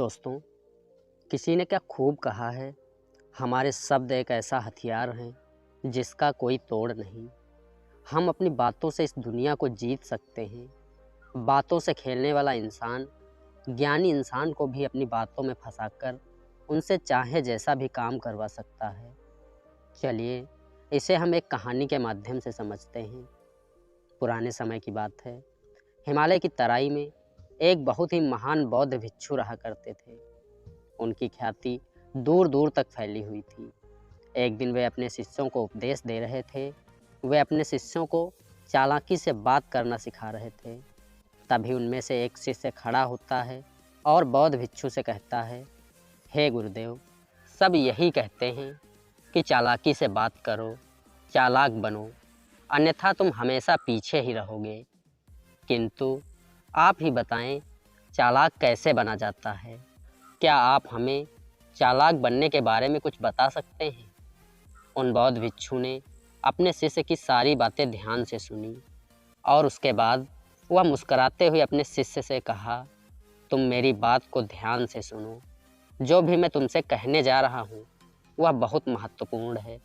दोस्तों, किसी ने क्या खूब कहा है, हमारे शब्द एक ऐसा हथियार हैं जिसका कोई तोड़ नहीं। हम अपनी बातों से इस दुनिया को जीत सकते हैं। बातों से खेलने वाला इंसान ज्ञानी इंसान को भी अपनी बातों में फंसाकर उनसे चाहे जैसा भी काम करवा सकता है। चलिए इसे हम एक कहानी के माध्यम से समझते हैं। पुराने समय की बात है, हिमालय की तराई में एक बहुत ही महान बौद्ध भिक्षु रहा करते थे। उनकी ख्याति दूर दूर तक फैली हुई थी। एक दिन वे अपने शिष्यों को उपदेश दे रहे थे। वे अपने शिष्यों को चालाकी से बात करना सिखा रहे थे। तभी उनमें से एक शिष्य खड़ा होता है और बौद्ध भिक्षु से कहता है, हे गुरुदेव, सब यही कहते हैं कि चालाकी से बात करो, चालाक बनो, अन्यथा तुम हमेशा पीछे ही रहोगे। किंतु आप ही बताएं, चालाक कैसे बना जाता है? क्या आप हमें चालाक बनने के बारे में कुछ बता सकते हैं? उन बौद्ध भिक्षु ने अपने शिष्य की सारी बातें ध्यान से सुनी और उसके बाद वह मुस्कुराते हुए अपने शिष्य से कहा, तुम मेरी बात को ध्यान से सुनो। जो भी मैं तुमसे कहने जा रहा हूँ वह बहुत महत्वपूर्ण है,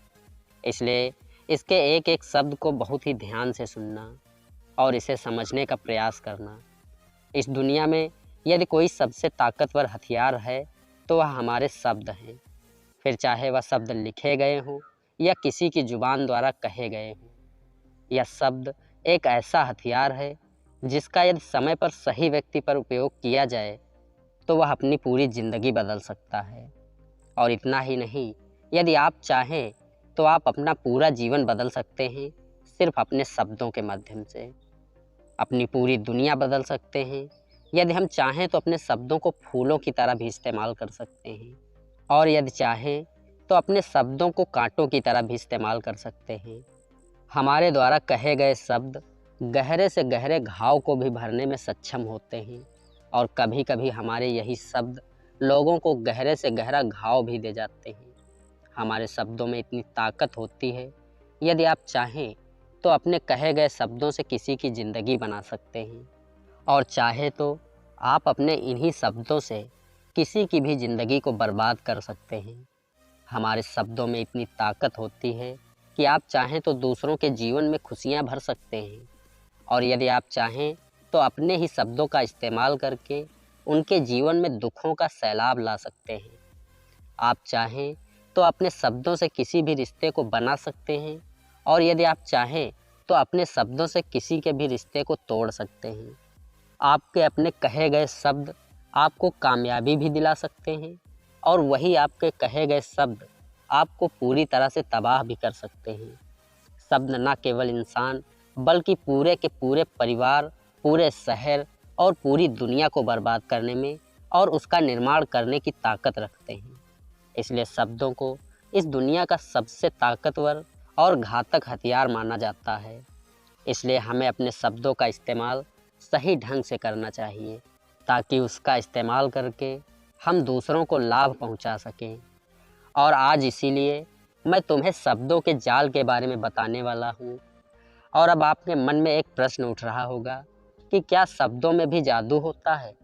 इसलिए इसके एक एक शब्द को बहुत ही ध्यान से सुनना और इसे समझने का प्रयास करना। इस दुनिया में यदि कोई सबसे ताकतवर हथियार है तो वह हमारे शब्द हैं। फिर चाहे वह शब्द लिखे गए हों या किसी की जुबान द्वारा कहे गए हों। यह शब्द एक ऐसा हथियार है जिसका यदि समय पर सही व्यक्ति पर उपयोग किया जाए तो वह अपनी पूरी ज़िंदगी बदल सकता है। और इतना ही नहीं, यदि आप चाहें तो आप अपना पूरा जीवन बदल सकते हैं सिर्फ अपने शब्दों के माध्यम से। अपनी पूरी दुनिया बदल सकते हैं। यदि हम चाहें तो अपने शब्दों को फूलों की तरह भी इस्तेमाल कर सकते हैं और यदि चाहें तो अपने शब्दों को कांटों की तरह भी इस्तेमाल कर सकते हैं। हमारे द्वारा कहे गए शब्द गहरे से गहरे घाव को भी भरने में सक्षम होते हैं और कभी कभी हमारे यही शब्द लोगों को गहरे से गहरा घाव भी दे जाते हैं। हमारे शब्दों में इतनी ताकत होती है, यदि आप चाहें तो अपने कहे गए शब्दों से किसी की ज़िंदगी बना सकते हैं और चाहे तो आप अपने इन्हीं शब्दों से किसी की भी ज़िंदगी को बर्बाद कर सकते हैं। हमारे शब्दों में इतनी ताकत होती है कि आप चाहें तो दूसरों के जीवन में खुशियां भर सकते हैं और यदि आप चाहें तो अपने ही शब्दों का इस्तेमाल करके उनके जीवन में दुखों का सैलाब ला सकते हैं। आप चाहें तो अपने शब्दों से किसी भी रिश्ते को बना सकते हैं और यदि आप चाहें तो अपने शब्दों से किसी के भी रिश्ते को तोड़ सकते हैं। आपके अपने कहे गए शब्द आपको कामयाबी भी दिला सकते हैं और वही आपके कहे गए शब्द आपको पूरी तरह से तबाह भी कर सकते हैं। शब्द न केवल इंसान बल्कि पूरे के पूरे परिवार, पूरे शहर और पूरी दुनिया को बर्बाद करने में और उसका निर्माण करने की ताकत रखते हैं। इसलिए शब्दों को इस दुनिया का सबसे ताकतवर और घातक हथियार माना जाता है। इसलिए हमें अपने शब्दों का इस्तेमाल सही ढंग से करना चाहिए ताकि उसका इस्तेमाल करके हम दूसरों को लाभ पहुंचा सकें। और आज इसीलिए मैं तुम्हें शब्दों के जाल के बारे में बताने वाला हूं। और अब आपके मन में एक प्रश्न उठ रहा होगा कि क्या शब्दों में भी जादू होता है?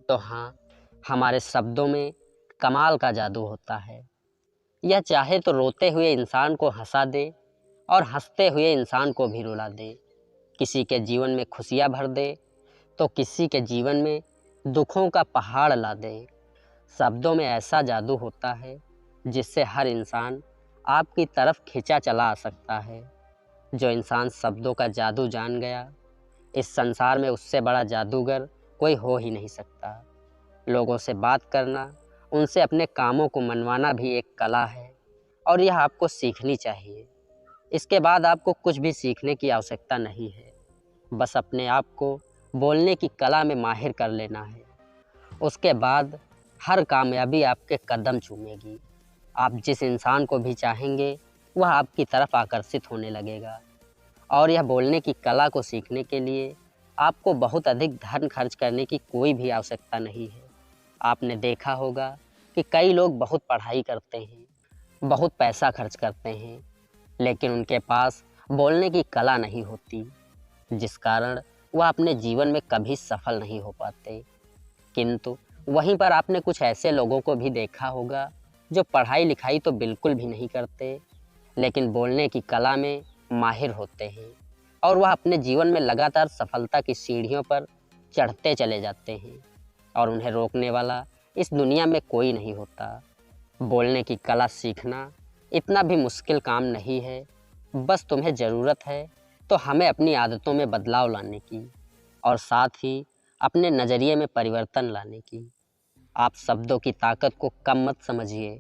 तो हाँ, हमारे शब्दों में कमाल का जादू होता है। यह चाहे तो रोते हुए इंसान को हंसा दे और हंसते हुए इंसान को भी रुला दे। किसी के जीवन में खुशियाँ भर दे तो किसी के जीवन में दुखों का पहाड़ ला दे। शब्दों में ऐसा जादू होता है जिससे हर इंसान आपकी तरफ खिंचा चला आ सकता है। जो इंसान शब्दों का जादू जान गया, इस संसार में उससे बड़ा जादूगर कोई हो ही नहीं सकता। लोगों से बात करना, उनसे अपने कामों को मनवाना भी एक कला है और यह आपको सीखनी चाहिए। इसके बाद आपको कुछ भी सीखने की आवश्यकता नहीं है, बस अपने आप को बोलने की कला में माहिर कर लेना है। उसके बाद हर कामयाबी आपके कदम चूमेगी। आप जिस इंसान को भी चाहेंगे वह आपकी तरफ आकर्षित होने लगेगा। और यह बोलने की कला को सीखने के लिए आपको बहुत अधिक धन खर्च करने की कोई भी आवश्यकता नहीं है। आपने देखा होगा कि कई लोग बहुत पढ़ाई करते हैं, बहुत पैसा खर्च करते हैं, लेकिन उनके पास बोलने की कला नहीं होती, जिस कारण वह अपने जीवन में कभी सफल नहीं हो पाते। किंतु वहीं पर आपने कुछ ऐसे लोगों को भी देखा होगा जो पढ़ाई लिखाई तो बिल्कुल भी नहीं करते, लेकिन बोलने की कला में माहिर होते हैं और वह अपने जीवन में लगातार सफलता की सीढ़ियों पर चढ़ते चले जाते हैं और उन्हें रोकने वाला इस दुनिया में कोई नहीं होता। बोलने की कला सीखना इतना भी मुश्किल काम नहीं है, बस तुम्हें ज़रूरत है तो हमें अपनी आदतों में बदलाव लाने की और साथ ही अपने नज़रिए में परिवर्तन लाने की। आप शब्दों की ताकत को कम मत समझिए।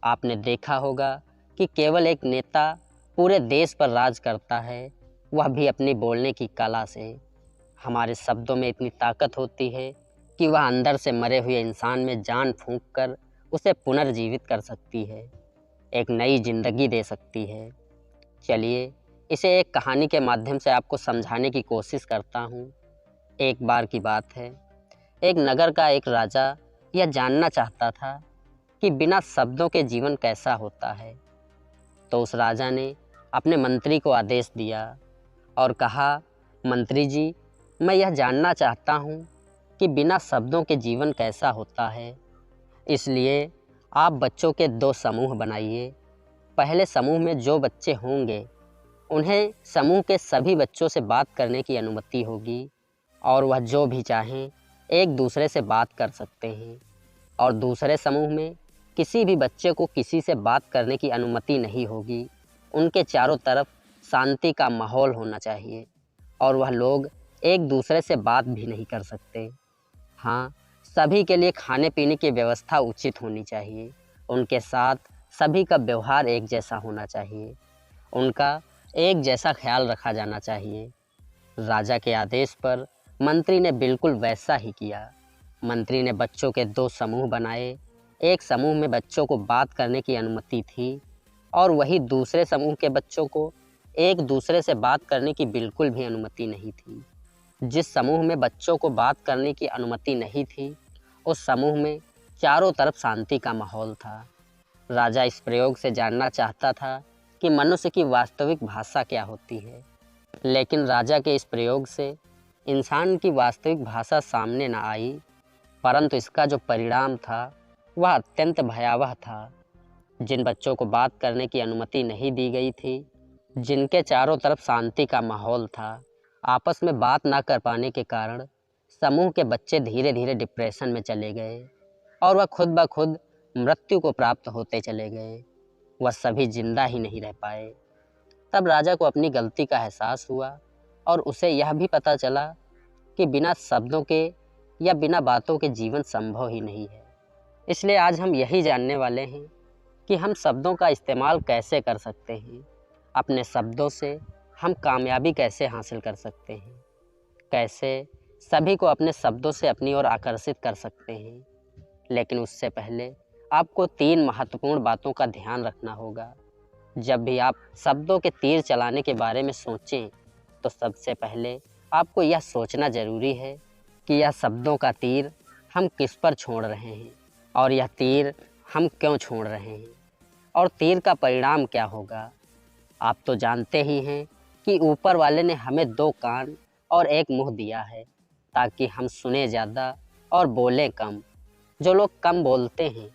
आपने देखा होगा कि केवल एक नेता पूरे देश पर राज करता है, वह भी अपनी बोलने की कला से। हमारे शब्दों में इतनी ताकत होती है कि वह अंदर से मरे हुए इंसान में जान फूंक कर उसे पुनर्जीवित कर सकती है, एक नई जिंदगी दे सकती है। चलिए इसे एक कहानी के माध्यम से आपको समझाने की कोशिश करता हूँ। एक बार की बात है, एक नगर का एक राजा यह जानना चाहता था कि बिना शब्दों के जीवन कैसा होता है। तो उस राजा ने अपने मंत्री को आदेश दिया और कहा, मंत्री जी, मैं यह जानना चाहता हूँ कि बिना शब्दों के जीवन कैसा होता है। इसलिए आप बच्चों के 2 समूह बनाइए। पहले समूह में जो बच्चे होंगे उन्हें समूह के सभी बच्चों से बात करने की अनुमति होगी और वह जो भी चाहें एक दूसरे से बात कर सकते हैं। और दूसरे समूह में किसी भी बच्चे को किसी से बात करने की अनुमति नहीं होगी। उनके चारों तरफ शांति का माहौल होना चाहिए और वह लोग एक दूसरे से बात भी नहीं कर सकते। हाँ, सभी के लिए खाने पीने की व्यवस्था उचित होनी चाहिए। उनके साथ सभी का व्यवहार एक जैसा होना चाहिए। उनका एक जैसा ख्याल रखा जाना चाहिए। राजा के आदेश पर मंत्री ने बिल्कुल वैसा ही किया। मंत्री ने बच्चों के 2 समूह बनाए। एक समूह में बच्चों को बात करने की अनुमति थी और वही दूसरे समूह के बच्चों को एक दूसरे से बात करने की बिल्कुल भी अनुमति नहीं थी। जिस समूह में बच्चों को बात करने की अनुमति नहीं थी, उस समूह में चारों तरफ शांति का माहौल था। राजा इस प्रयोग से जानना चाहता था कि मनुष्य की वास्तविक भाषा क्या होती है, लेकिन राजा के इस प्रयोग से इंसान की वास्तविक भाषा सामने न आई, परंतु इसका जो परिणाम था वह अत्यंत भयावह था। जिन बच्चों को बात करने की अनुमति नहीं दी गई थी, जिनके चारों तरफ शांति का माहौल था, आपस में बात ना कर पाने के कारण समूह के बच्चे धीरे धीरे डिप्रेशन में चले गए और वह खुद ब खुद मृत्यु को प्राप्त होते चले गए। वह सभी जिंदा ही नहीं रह पाए। तब राजा को अपनी गलती का एहसास हुआ और उसे यह भी पता चला कि बिना शब्दों के या बिना बातों के जीवन संभव ही नहीं है। इसलिए आज हम यही जानने वाले हैं कि हम शब्दों का इस्तेमाल कैसे कर सकते हैं, अपने शब्दों से हम कामयाबी कैसे हासिल कर सकते हैं, कैसे सभी को अपने शब्दों से अपनी ओर आकर्षित कर सकते हैं। लेकिन उससे पहले आपको 3 महत्वपूर्ण बातों का ध्यान रखना होगा। जब भी आप शब्दों के तीर चलाने के बारे में सोचें, तो सबसे पहले आपको यह सोचना ज़रूरी है कि यह शब्दों का तीर हम किस पर छोड़ रहे हैं और यह तीर हम क्यों छोड़ रहे हैं और तीर का परिणाम क्या होगा। आप तो जानते ही हैं कि ऊपर वाले ने हमें 2 कान और 1 मुंह दिया है ताकि हम सुने ज़्यादा और बोलें कम। जो लोग कम बोलते हैं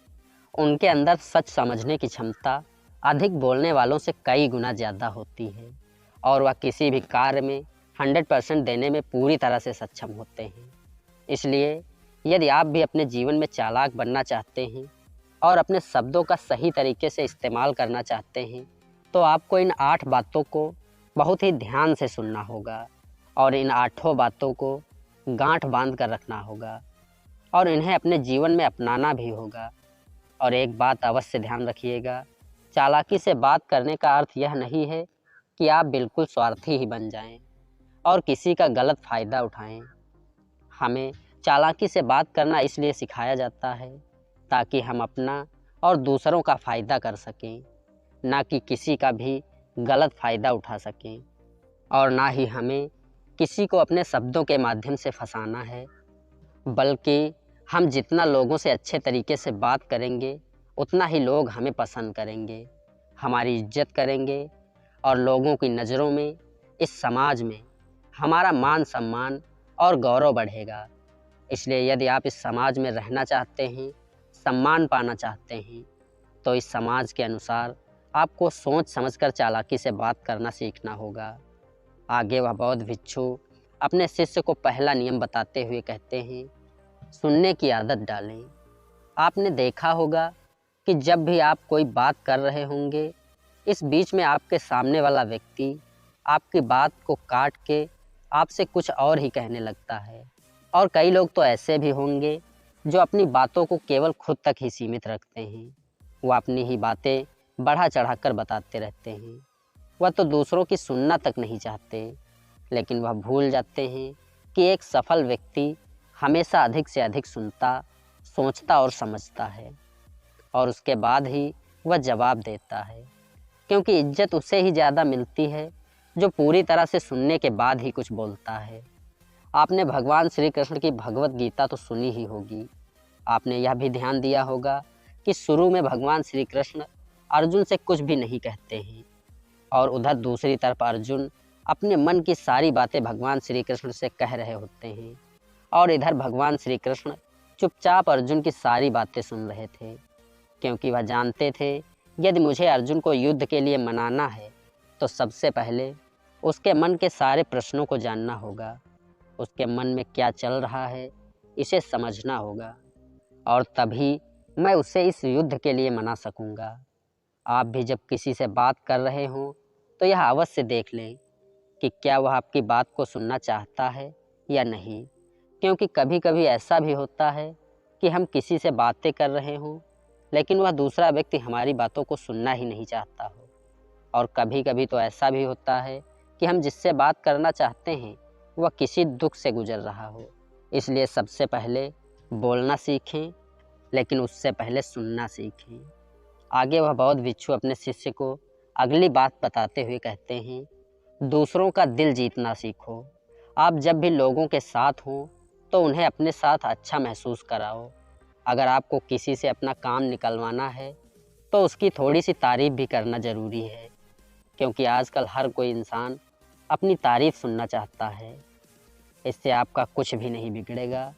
उनके अंदर सच समझने की क्षमता अधिक बोलने वालों से कई गुना ज़्यादा होती है और वह किसी भी कार्य में 100% देने में पूरी तरह से सक्षम होते हैं। इसलिए यदि आप भी अपने जीवन में चालाक बनना चाहते हैं और अपने शब्दों का सही तरीके से इस्तेमाल करना चाहते हैं, तो आपको इन 8 बातों को बहुत ही ध्यान से सुनना होगा और इन 8 बातों को गांठ बांध कर रखना होगा और इन्हें अपने जीवन में अपनाना भी होगा। और एक बात अवश्य ध्यान रखिएगा, चालाकी से बात करने का अर्थ यह नहीं है कि आप बिल्कुल स्वार्थी ही बन जाएं और किसी का गलत फ़ायदा उठाएं। हमें चालाकी से बात करना इसलिए सिखाया जाता है ताकि हम अपना और दूसरों का फ़ायदा कर सकें, ना कि किसी का भी गलत फ़ायदा उठा सकें। और ना ही हमें किसी को अपने शब्दों के माध्यम से फंसाना है, बल्कि हम जितना लोगों से अच्छे तरीके से बात करेंगे उतना ही लोग हमें पसंद करेंगे, हमारी इज्जत करेंगे और लोगों की नज़रों में, इस समाज में हमारा मान सम्मान और गौरव बढ़ेगा। इसलिए यदि आप इस समाज में रहना चाहते हैं, सम्मान पाना चाहते हैं, तो इस समाज के अनुसार आपको सोच समझकर चालाकी से बात करना सीखना होगा। आगे वह बौद्ध भिक्षु अपने शिष्य को पहला नियम बताते हुए कहते हैं, सुनने की आदत डालें। आपने देखा होगा कि जब भी आप कोई बात कर रहे होंगे, इस बीच में आपके सामने वाला व्यक्ति आपकी बात को काट के आपसे कुछ और ही कहने लगता है। और कई लोग तो ऐसे भी होंगे जो अपनी बातों को केवल खुद तक ही सीमित रखते हैं। वह अपनी ही बातें बढ़ा चढ़ाकर बताते रहते हैं। वह तो दूसरों की सुनना तक नहीं चाहते, लेकिन वह भूल जाते हैं कि एक सफल व्यक्ति हमेशा अधिक से अधिक सुनता, सोचता और समझता है, और उसके बाद ही वह जवाब देता है, क्योंकि इज्जत उसे ही ज़्यादा मिलती है जो पूरी तरह से सुनने के बाद ही कुछ बोलता है। आपने भगवान श्री कृष्ण की भगवत गीता तो सुनी ही होगी। आपने यह भी ध्यान दिया होगा कि शुरू में भगवान श्री कृष्ण अर्जुन से कुछ भी नहीं कहते हैं, और उधर दूसरी तरफ अर्जुन अपने मन की सारी बातें भगवान श्री कृष्ण से कह रहे होते हैं, और इधर भगवान श्री कृष्ण चुपचाप अर्जुन की सारी बातें सुन रहे थे, क्योंकि वह जानते थे यदि मुझे अर्जुन को युद्ध के लिए मनाना है तो सबसे पहले उसके मन के सारे प्रश्नों को जानना होगा। उसके मन में क्या चल रहा है इसे समझना होगा, और तभी मैं उसे इस युद्ध के लिए मना सकूंगा। आप भी जब किसी से बात कर रहे हों तो यह अवश्य देख लें कि क्या वह आपकी बात को सुनना चाहता है या नहीं, क्योंकि कभी कभी ऐसा भी होता है कि हम किसी से बातें कर रहे हों लेकिन वह दूसरा व्यक्ति हमारी बातों को सुनना ही नहीं चाहता हो। और कभी कभी तो ऐसा भी होता है कि हम जिससे बात करना चाहते हैं वह किसी दुख से गुजर रहा हो। इसलिए सबसे पहले बोलना सीखें, लेकिन उससे पहले सुनना सीखें। आगे वह बौद्ध भिक्षु अपने शिष्य को अगली बात बताते हुए कहते हैं, दूसरों का दिल जीतना सीखो। आप जब भी लोगों के साथ हों तो उन्हें अपने साथ अच्छा महसूस कराओ। अगर आपको किसी से अपना काम निकलवाना है तो उसकी थोड़ी सी तारीफ़ भी करना ज़रूरी है, क्योंकि आजकल हर कोई इंसान अपनी तारीफ़ सुनना चाहता है। इससे आपका कुछ भी नहीं बिगड़ेगा,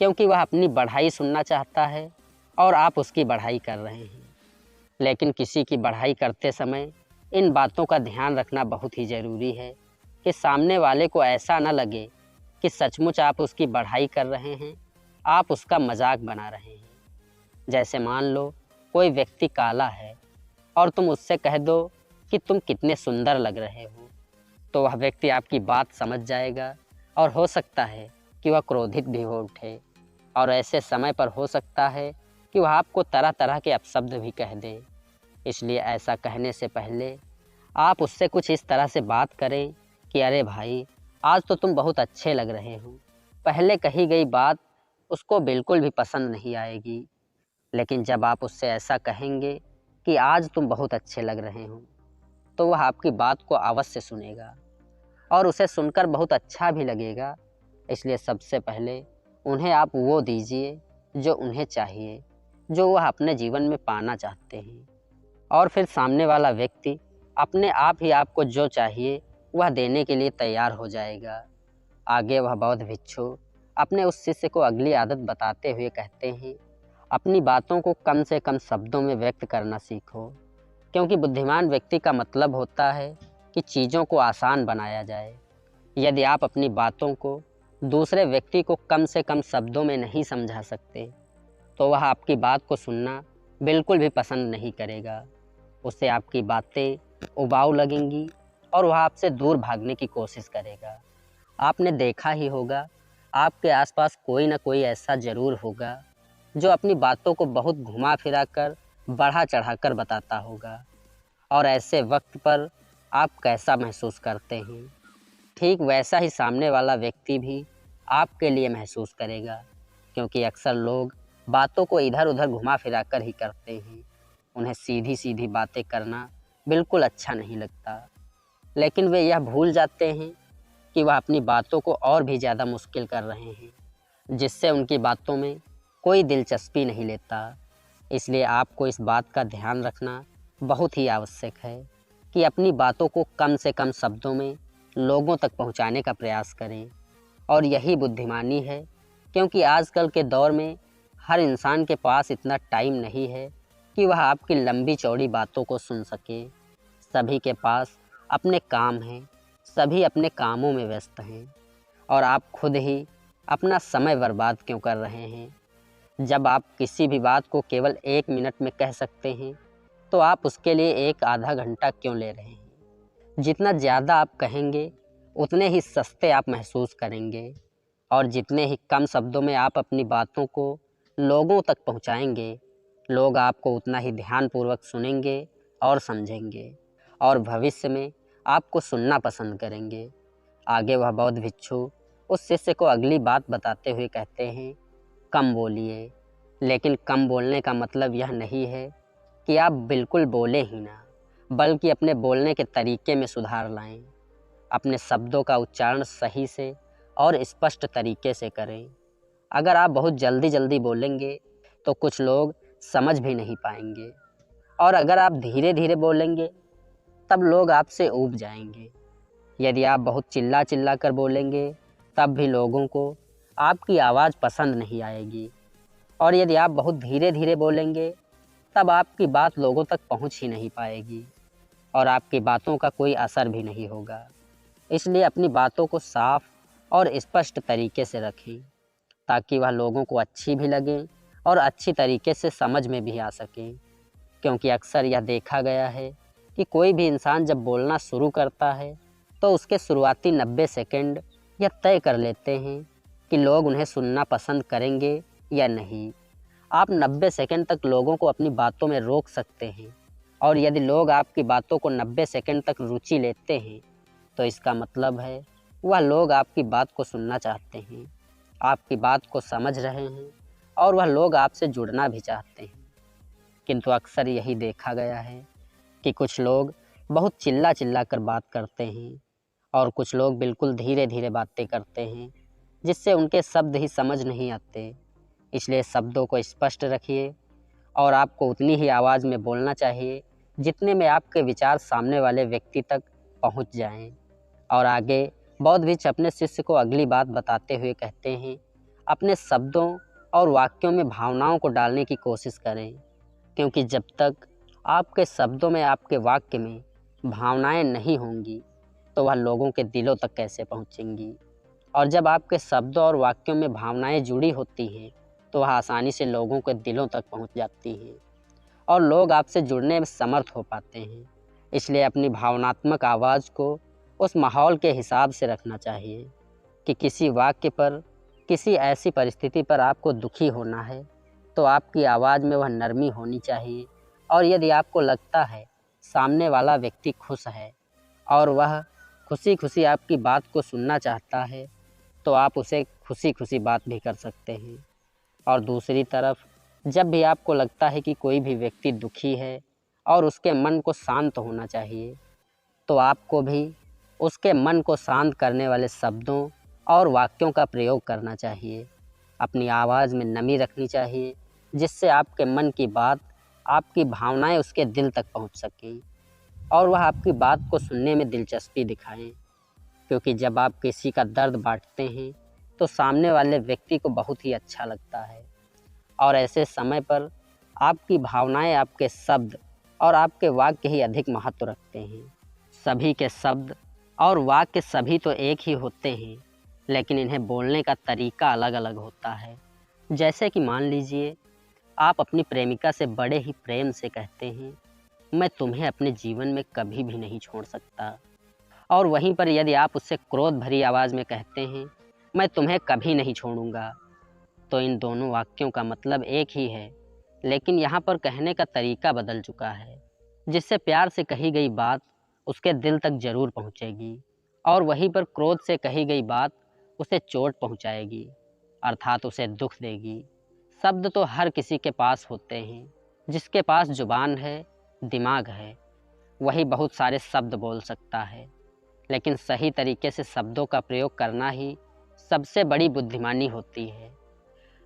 क्योंकि वह अपनी बढ़ाई सुनना चाहता है और आप उसकी बढ़ाई कर रहे हैं। लेकिन किसी की बढ़ाई करते समय इन बातों का ध्यान रखना बहुत ही ज़रूरी है कि सामने वाले को ऐसा न लगे कि सचमुच आप उसकी बढ़ाई कर रहे हैं, आप उसका मजाक बना रहे हैं। जैसे मान लो कोई व्यक्ति काला है और तुम उससे कह दो कि तुम कितने सुंदर लग रहे हो, तो वह व्यक्ति आपकी बात समझ जाएगा और हो सकता है कि वह क्रोधित भी हो उठे, और ऐसे समय पर हो सकता है कि वह आपको तरह तरह के अपशब्द भी कह दे। इसलिए ऐसा कहने से पहले आप उससे कुछ इस तरह से बात करें कि अरे भाई, आज तो तुम बहुत अच्छे लग रहे हो। पहले कही गई बात उसको बिल्कुल भी पसंद नहीं आएगी, लेकिन जब आप उससे ऐसा कहेंगे कि आज तुम बहुत अच्छे लग रहे हो, तो वह आपकी बात को अवश्य सुनेगा और उसे सुनकर बहुत अच्छा भी लगेगा। इसलिए सबसे पहले उन्हें आप वो दीजिए जो उन्हें चाहिए, जो वह अपने जीवन में पाना चाहते हैं, और फिर सामने वाला व्यक्ति अपने आप ही आपको जो चाहिए वह देने के लिए तैयार हो जाएगा। आगे वह बौद्ध भिक्षु अपने उस शिष्य को अगली आदत बताते हुए कहते हैं, अपनी बातों को कम से कम शब्दों में व्यक्त करना सीखो, क्योंकि बुद्धिमान व्यक्ति का मतलब होता है कि चीज़ों को आसान बनाया जाए। यदि आप अपनी बातों को दूसरे व्यक्ति को कम से कम शब्दों में नहीं समझा सकते, तो वह आपकी बात को सुनना बिल्कुल भी पसंद नहीं करेगा। उसे आपकी बातें उबाऊ लगेंगी और वह आपसे दूर भागने की कोशिश करेगा। आपने देखा ही होगा, आपके आसपास कोई ना कोई ऐसा ज़रूर होगा जो अपनी बातों को बहुत घुमा फिरा कर, बढ़ा चढ़ा कर बताता होगा, और ऐसे वक्त पर आप कैसा महसूस करते हैं, ठीक वैसा ही सामने वाला व्यक्ति भी आपके लिए महसूस करेगा, क्योंकि अक्सर लोग बातों को इधर उधर घुमा फिरा कर ही करते हैं। उन्हें सीधी सीधी बातें करना बिल्कुल अच्छा नहीं लगता, लेकिन वे यह भूल जाते हैं कि वह अपनी बातों को और भी ज़्यादा मुश्किल कर रहे हैं, जिससे उनकी बातों में कोई दिलचस्पी नहीं लेता। इसलिए आपको इस बात का ध्यान रखना बहुत ही आवश्यक है कि अपनी बातों को कम से कम शब्दों में लोगों तक पहुंचाने का प्रयास करें, और यही बुद्धिमानी है क्योंकि आजकल के दौर में हर इंसान के पास इतना टाइम नहीं है कि वह आपकी लंबी चौड़ी बातों को सुन सके। सभी के पास अपने काम हैं, सभी अपने कामों में व्यस्त हैं और आप खुद ही अपना समय बर्बाद क्यों कर रहे हैं? जब आप किसी भी बात को केवल 1 मिनट में कह सकते हैं, तो आप उसके लिए 1 आधा घंटा क्यों ले रहे हैं? जितना ज़्यादा आप कहेंगे, उतने ही सस्ते आप महसूस करेंगे और जितने ही कम शब्दों में आप अपनी बातों को लोगों तक पहुंचाएंगे, लोग आपको उतना ही ध्यानपूर्वक सुनेंगे और समझेंगे और भविष्य में आपको सुनना पसंद करेंगे। आगे वह बौद्ध भिक्षु उस शिष्य को अगली बात बताते हुए कहते हैं, कम बोलिए, लेकिन कम बोलने का मतलब यह नहीं है कि आप बिल्कुल बोले ही ना, बल्कि अपने बोलने के तरीके में सुधार लाएं। अपने शब्दों का उच्चारण सही से और स्पष्ट तरीके से करें। अगर आप बहुत जल्दी जल्दी बोलेंगे तो कुछ लोग समझ भी नहीं पाएंगे और अगर आप धीरे धीरे बोलेंगे तब लोग आपसे ऊब जाएंगे। यदि आप बहुत चिल्ला चिल्ला कर बोलेंगे तब भी लोगों को आपकी आवाज़ पसंद नहीं आएगी और यदि आप बहुत धीरे धीरे बोलेंगे तब आपकी बात लोगों तक पहुंच ही नहीं पाएगी और आपकी बातों का कोई असर भी नहीं होगा। इसलिए अपनी बातों को साफ और स्पष्ट तरीके से रखें ताकि वह लोगों को अच्छी भी लगे और अच्छी तरीके से समझ में भी आ सके। क्योंकि अक्सर यह देखा गया है कि कोई भी इंसान जब बोलना शुरू करता है तो उसके शुरुआती 90 सेकंड यह तय कर लेते हैं कि लोग उन्हें सुनना पसंद करेंगे या नहीं। आप 90 सेकंड तक लोगों को अपनी बातों में रोक सकते हैं और यदि लोग आपकी बातों को 90 सेकंड तक रुचि लेते हैं तो इसका मतलब है वह लोग आपकी बात को सुनना चाहते हैं, आपकी बात को समझ रहे हैं और वह लोग आपसे जुड़ना भी चाहते हैं। किंतु अक्सर यही देखा गया है कि कुछ लोग बहुत चिल्ला चिल्ला कर बात करते हैं और कुछ लोग बिल्कुल धीरे धीरे बातें करते हैं जिससे उनके शब्द ही समझ नहीं आते। इसलिए शब्दों को स्पष्ट रखिए और आपको उतनी ही आवाज़ में बोलना चाहिए जितने में आपके विचार सामने वाले व्यक्ति तक पहुंच जाएं। और आगे बौद्ध भिक्षु अपने शिष्य को अगली बात बताते हुए कहते हैं, अपने शब्दों और वाक्यों में भावनाओं को डालने की कोशिश करें, क्योंकि जब तक आपके शब्दों में, आपके वाक्य में भावनाएं नहीं होंगी तो वह लोगों के दिलों तक कैसे पहुंचेंगी। और जब आपके शब्दों और वाक्यों में भावनाएं जुड़ी होती हैं तो वह आसानी से लोगों के दिलों तक पहुंच जाती हैं और लोग आपसे जुड़ने में समर्थ हो पाते हैं। इसलिए अपनी भावनात्मक आवाज़ को उस माहौल के हिसाब से रखना चाहिए कि किसी वाक्य पर, किसी ऐसी परिस्थिति पर आपको दुखी होना है तो आपकी आवाज़ में वह नरमी होनी चाहिए। और यदि आपको लगता है सामने वाला व्यक्ति खुश है और वह खुशी खुशी आपकी बात को सुनना चाहता है तो आप उसे खुशी खुशी बात भी कर सकते हैं। और दूसरी तरफ जब भी आपको लगता है कि कोई भी व्यक्ति दुखी है और उसके मन को शांत होना चाहिए तो आपको भी उसके मन को शांत करने वाले शब्दों और वाक्यों का प्रयोग करना चाहिए। अपनी आवाज़ में नमी रखनी चाहिए जिससे आपके मन की बात, आपकी भावनाएं उसके दिल तक पहुंच सकें और वह आपकी बात को सुनने में दिलचस्पी दिखाएं। क्योंकि जब आप किसी का दर्द बांटते हैं तो सामने वाले व्यक्ति को बहुत ही अच्छा लगता है और ऐसे समय पर आपकी भावनाएं, आपके शब्द और आपके वाक्य ही अधिक महत्व रखते हैं। सभी के शब्द और वाक्य सभी तो एक ही होते हैं, लेकिन इन्हें बोलने का तरीका अलग अलग होता है। जैसे कि मान लीजिए आप अपनी प्रेमिका से बड़े ही प्रेम से कहते हैं, मैं तुम्हें अपने जीवन में कभी भी नहीं छोड़ सकता। और वहीं पर यदि आप उससे क्रोध भरी आवाज़ में कहते हैं, मैं तुम्हें कभी नहीं छोड़ूंगा, तो इन दोनों वाक्यों का मतलब एक ही है, लेकिन यहाँ पर कहने का तरीका बदल चुका है। जिससे प्यार से कही गई बात उसके दिल तक ज़रूर पहुँचेगी और वहीं पर क्रोध से कही गई बात उसे चोट पहुँचाएगी, अर्थात उसे दुख देगी। शब्द तो हर किसी के पास होते हैं। जिसके पास जुबान है, दिमाग है, वही बहुत सारे शब्द बोल सकता है, लेकिन सही तरीके से शब्दों का प्रयोग करना ही सबसे बड़ी बुद्धिमानी होती है।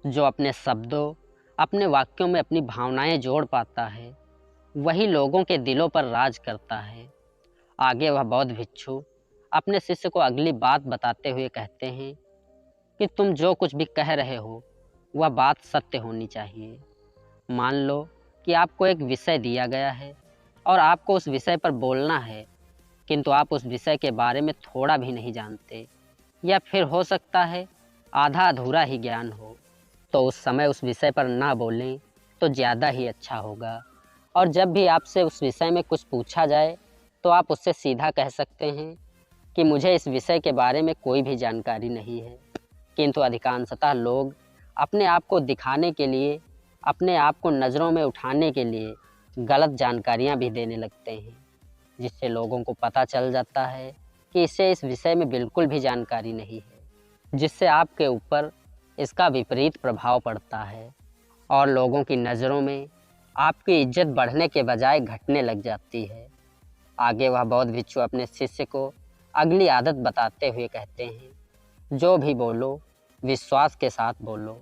जो अपने शब्दों, अपने वाक्यों में अपनी भावनाएं जोड़ पाता है, वही लोगों के दिलों पर राज करता है। आगे वह बौद्ध भिक्षु अपने शिष्य को अगली बात बताते हुए कहते हैं, कि तुम जो कुछ भी कह रहे हो वह बात सत्य होनी चाहिए। मान लो कि आपको एक विषय दिया गया है और आपको उस विषय पर बोलना है, किंतु आप उस विषय के बारे में थोड़ा भी नहीं जानते, या फिर हो सकता है आधा अधूरा ही ज्ञान हो, तो उस समय उस विषय पर ना बोलें तो ज़्यादा ही अच्छा होगा। और जब भी आपसे उस विषय में कुछ पूछा जाए तो आप उससे सीधा कह सकते हैं कि मुझे इस विषय के बारे में कोई भी जानकारी नहीं है। किंतु अधिकांशतः लोग अपने आप को दिखाने के लिए, अपने आप को नज़रों में उठाने के लिए गलत जानकारियां भी देने लगते हैं, जिससे लोगों को पता चल जाता है कि इसे इस विषय में बिल्कुल भी जानकारी नहीं है, जिससे आपके ऊपर इसका विपरीत प्रभाव पड़ता है और लोगों की नज़रों में आपकी इज्जत बढ़ने के बजाय घटने लग जाती है। आगे वह बौद्ध भिक्षु अपने शिष्य को अगली आदत बताते हुए कहते हैं, जो भी बोलो विश्वास के साथ बोलो।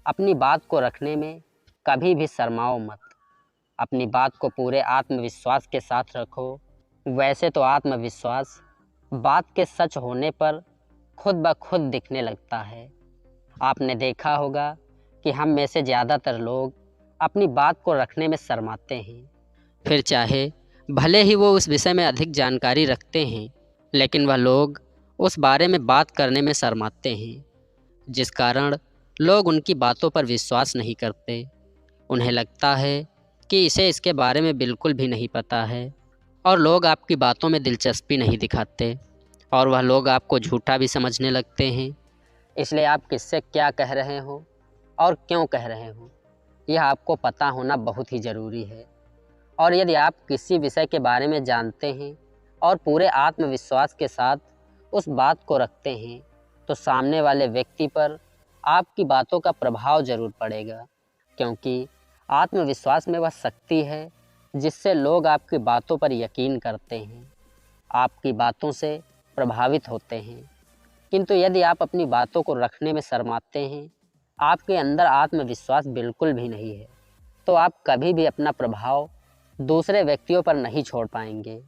अपनी बात को रखने में कभी भी शर्माओ मत। अपनी बात को पूरे आत्मविश्वास के साथ रखो। वैसे तो आत्मविश्वास बात के सच होने पर खुद ब खुद दिखने लगता है। आपने देखा होगा कि हम में से ज़्यादातर लोग अपनी बात को रखने में शर्माते हैं, फिर चाहे भले ही वो उस विषय में अधिक जानकारी रखते हैं, लेकिन वह लोग उस बारे में बात करने में शर्माते हैं, जिस कारण लोग उनकी बातों पर विश्वास नहीं करते। उन्हें लगता है कि इसे इसके बारे में बिल्कुल भी नहीं पता है, और लोग आपकी बातों में दिलचस्पी नहीं दिखाते और वह लोग आपको झूठा भी समझने लगते हैं। इसलिए आप किससे क्या कह रहे हो और क्यों कह रहे हो, यह आपको पता होना बहुत ही ज़रूरी है। और यदि आप किसी विषय के बारे में जानते हैं और पूरे आत्मविश्वास के साथ उस बात को रखते हैं, तो सामने वाले व्यक्ति पर आपकी बातों का प्रभाव ज़रूर पड़ेगा, क्योंकि आत्मविश्वास में वह शक्ति है जिससे लोग आपकी बातों पर यकीन करते हैं, आपकी बातों से प्रभावित होते हैं। किंतु यदि आप अपनी बातों को रखने में शर्माते हैं, आपके अंदर आत्मविश्वास बिल्कुल भी नहीं है, तो आप कभी भी अपना प्रभाव दूसरे व्यक्तियों पर नहीं छोड़ पाएंगे।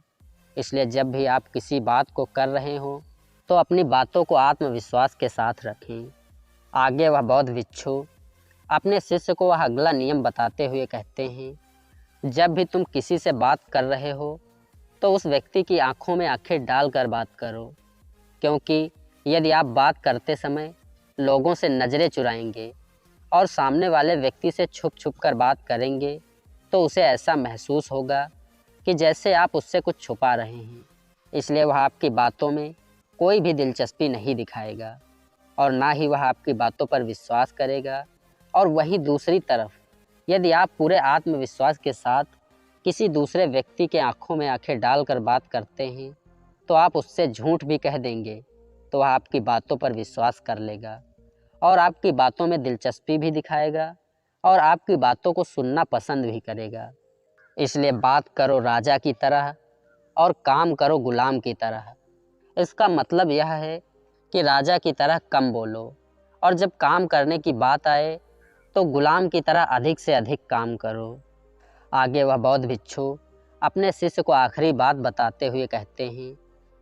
इसलिए जब भी आप किसी बात को कर रहे हो तो अपनी बातों को आत्मविश्वास के साथ रखें। आगे वह बौद्ध भिक्षु अपने शिष्य को वह अगला नियम बताते हुए कहते हैं, जब भी तुम किसी से बात कर रहे हो तो उस व्यक्ति की आंखों में आंखें डालकर बात करो, क्योंकि यदि आप बात करते समय लोगों से नज़रें चुराएंगे और सामने वाले व्यक्ति से छुप छुप कर बात करेंगे, तो उसे ऐसा महसूस होगा कि जैसे आप उससे कुछ छुपा रहे हैं। इसलिए वह आपकी बातों में कोई भी दिलचस्पी नहीं दिखाएगा और ना ही वह आपकी बातों पर विश्वास करेगा। और वहीं दूसरी तरफ यदि आप पूरे आत्मविश्वास के साथ किसी दूसरे व्यक्ति के आंखों में आंखें डालकर बात करते हैं, तो आप उससे झूठ भी कह देंगे तो वह आपकी बातों पर विश्वास कर लेगा और आपकी बातों में दिलचस्पी भी दिखाएगा और आपकी बातों को सुनना पसंद भी करेगा। इसलिए बात करो राजा की तरह और काम करो गुलाम की तरह। इसका मतलब यह है कि राजा की तरह कम बोलो और जब काम करने की बात आए तो गुलाम की तरह अधिक से अधिक काम करो। आगे वह बौद्ध भिक्षु अपने शिष्य को आखिरी बात बताते हुए कहते हैं,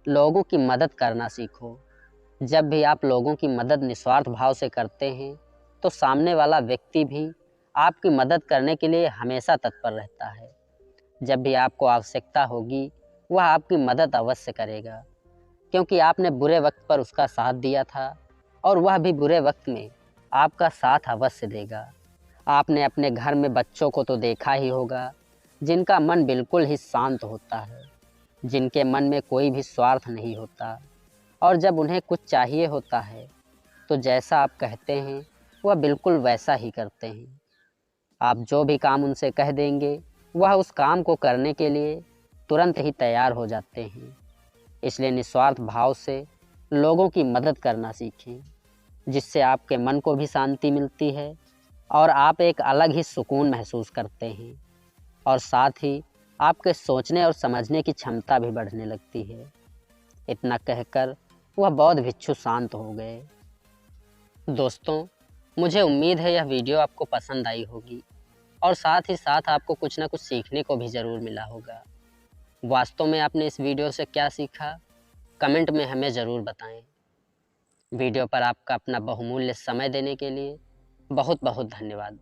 लोगों की मदद करना सीखो। जब भी आप लोगों की मदद निस्वार्थ भाव से करते हैं तो सामने वाला व्यक्ति भी आपकी मदद करने के लिए हमेशा तत्पर रहता है। जब भी आपको आवश्यकता होगी वह आपकी मदद अवश्य करेगा, क्योंकि आपने बुरे वक्त पर उसका साथ दिया था और वह भी बुरे वक्त में आपका साथ अवश्य देगा। आपने अपने घर में बच्चों को तो देखा ही होगा, जिनका मन बिल्कुल ही शांत होता है, जिनके मन में कोई भी स्वार्थ नहीं होता, और जब उन्हें कुछ चाहिए होता है तो जैसा आप कहते हैं वह बिल्कुल वैसा ही करते हैं। आप जो भी काम उनसे कह देंगे वह उस काम को करने के लिए तुरंत ही तैयार हो जाते हैं। इसलिए निस्वार्थ भाव से लोगों की मदद करना सीखें, जिससे आपके मन को भी शांति मिलती है और आप एक अलग ही सुकून महसूस करते हैं, और साथ ही आपके सोचने और समझने की क्षमता भी बढ़ने लगती है। इतना कहकर वह बौद्ध भिक्षु शांत हो गए। दोस्तों, मुझे उम्मीद है यह वीडियो आपको पसंद आई होगी और साथ ही साथ आपको कुछ ना कुछ सीखने को भी ज़रूर मिला होगा। वास्तव में आपने इस वीडियो से क्या सीखा, कमेंट में हमें ज़रूर बताएं। वीडियो पर आपका अपना बहुमूल्य समय देने के लिए बहुत बहुत धन्यवाद।